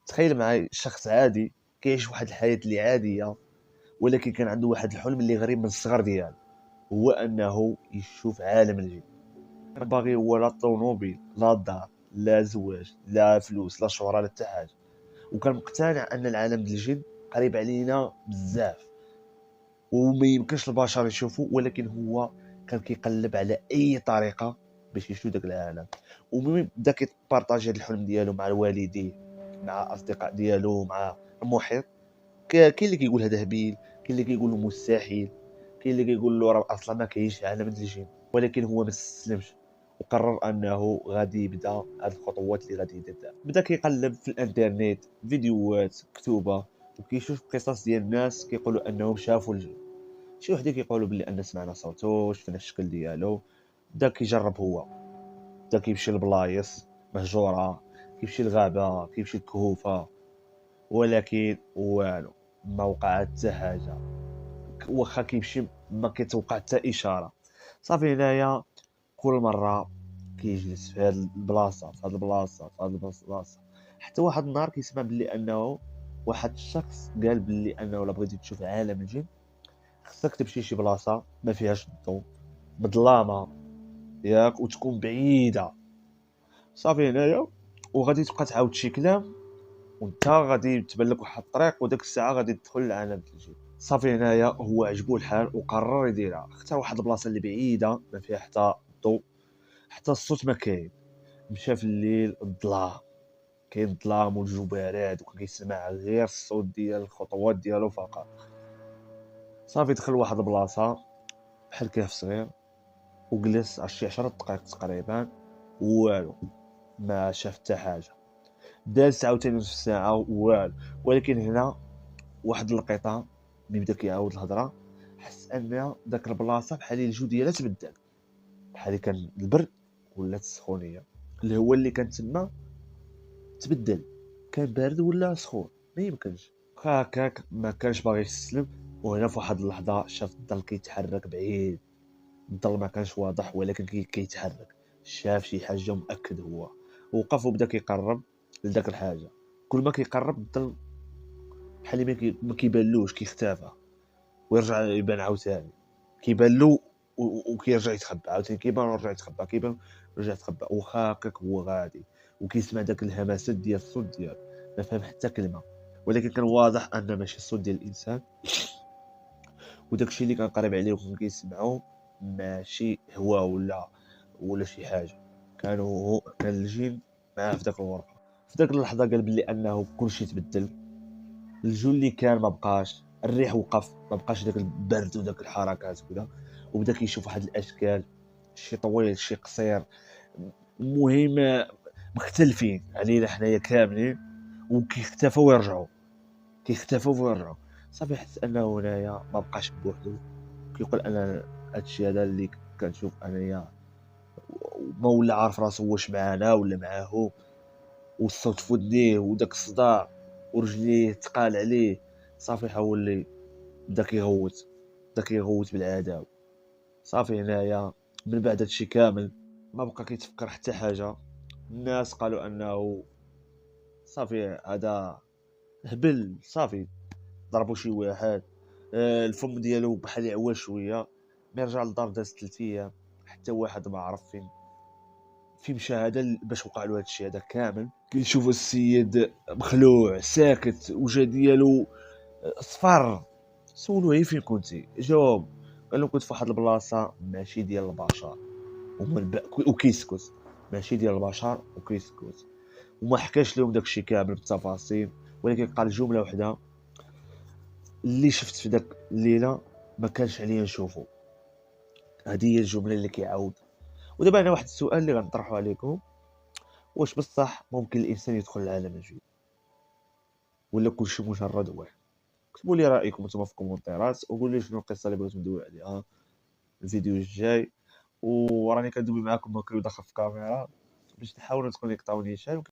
تخيل معايا شخص عادي كيعيش واحد الحياة اللي عادية، ولكن كان عنده واحد الحلم اللي غريب من الصغر ديالو، هو انه يشوف عالم الجن. كان باغي هو لا طوموبيل لا دار لا زواج لا فلوس لا شهرة لا حتى حاجة، وكان مقتنع ان العالم ديال الجن قريب علينا بزاف وما يمكنش البشر يشوفوا، ولكن هو كان كيقلب على اي طريقه باش يشوف داك العالم. ومن بدا كيبارطاجي هذا الحلم ديالو مع الوالدين، مع اصدقاء ديالو، مع المحيط. كاين اللي كيقول هذا هبيل، كاين اللي كيقول له مستحيل، كاين اللي كيقول له راه اصلا ما كاينش عالم ديال الجن، ولكن هو ما استسلمش وقرر انه غادي يبدا هاد الخطوات اللي غادي يدير. بدا كيقلب في الانترنت، فيديوهات، كتوبه، وكيشوف قصص ديال الناس كيقولوا انهم شافوا الجن. شي وحدين كيقولوا بلي ان سمعنا صوتو، شفنا الشكل ديالو. بدا كيجرب هو، بدا كيمشي لبلايص مهجوره، كيمشي للغابه، كيمشي للكهوفه، ولكن والو، ما وقع حتى حاجه. واخا كيمشي ما كيتوقع حتى اشاره. صافي هنايا كل مره كيجلس في هاد البلاصه، في هاد البلاصه، في هاد البلاصه، حتى واحد النهار كيسمع بلي انه واحد الشخص قال بلي انه الا بغيتي تشوف عالم الجن خصك تمشي شي بلاصه ما فيهاش الضوء، مظلامه ياك، وتكون بعيده. صافي هنايا وغادي تبقى تعاود شي كلام، وانت غادي تبان لك واحد الطريق، وداك الساعه غادي تدخل لعالم الجن. صافي هنايا هو عجبو الحال وقرر يديرها. اختار واحد البلاصه اللي بعيده ما فيها حتى الضوء، حتى الصوت ما كاين. مشى في الليل، الظلام، كاين الظلام والجو بارد، وكيسمع غير الصوت ديال الخطوات ديالو فقط. صافي دخل واحد البلاصه بحال كهف صغير، وجلس على شي 10 دقائق تقريبا، والو، ما شاف حتى حاجه. داز عاوتاني نصف ساعه والو. ولكن هنا واحد اللقيطه ملي بدا كيعاود الهضره، حس ان داك البلاصه بحال الجو ديالها تبدل، بحال كان البرد ولات السخونيه. اللي هو اللي كان تما تبدل، كان بارد ولا سخون، ما يمكنش. هكاك ما كانش باغي يستسلم. وهنا في واحد اللحظه شاف الظل كيتحرك بعيد. الظل ما كانش واضح ولكن كيتحرك. شاف شي حاجه مؤكد هو. وقف وبدا كيقرب لذاك الحاجه. كل ما كيقرب الظل بحال ما كيبانلوش، كيختفى ويرجع يبان عاوتاني، كيبان له وكيرجع يتخبى عاوتاني، كيبان ورجع يتخبى، كيبان ورجع يتخبى. واخا هكاك هو غادي وكيسمع داك الهمسات ديال الصوت ديالو، ما فهم حتى كلمه، ولكن كان واضح ان ماشي الصوت ديال الانسان. وداكشي اللي كان قريب عليه وكان كيسمعو ماشي هو ولا شي حاجه. كان الجن معاه في داك الغرفه. في داك اللحظه قال بلي انه كلشي تبدل. الجو اللي كان ما بقاش، الريح وقف، ما بقاش داك البرد وداك الحركات وكذا. وبدا كيشوف واحد الاشكال، شي طويل شي قصير، المهم مختلفين علينا حنايا كاملين، وكيختفوا ويرجعوا، كيختفوا ويرجعوا. صافي حس انه هنايا ما بقاش بوحدو. كيقول انا هادشي هذا اللي كنشوف انايا، ما ولا عارف راسو واش معانا ولا معاهم. والصوت في ودنيه وداك الصداع ورجليه تقال عليه. صافي حاول لي، بدا كيغوت بالعذاب. صافي هنايا من بعد هادشي كامل ما بقى كيتفكر حتى حاجه. الناس قالوا انه صافي هذا هبل. صافي ضربوا شي واحد، الفم ديالو بحال يعوى شويه. ملي رجع للدار داز 3 ايام حتى واحد ما عرف فين مشى هذا باش وقع له هادشي هذا كامل. كيشوف السيد مخلوع ساكت، وجه ديالو صفر. سولوه هي فين كنتي، جاوب، قال له كنت في واحد البلاصه ماشي ديال البشر. وكيسكت، ماشي ديال البشر وكيسكت. وما حكاش لهم داكشي كامل بالتفاصيل، ولكن قال جمله وحده: اللي شفت في داك الليله ما كانش عليا نشوفه. هذه هي الجمله اللي كيعاود. ودابا انا واحد السؤال اللي غنطرحه عليكم: واش بصح ممكن الانسان يدخل لعالم الجن، ولا كلشي مجرد وهم؟ كتبوا لي رايكم نتوما في الكومونتيرات، وقولوا لي شنو القصه اللي بغيتو ندوي عليها الفيديو الجاي. وراني كندوي معكم بكري وداخل في الكاميرا باش تحاولوا تكونيكطاو نيشان.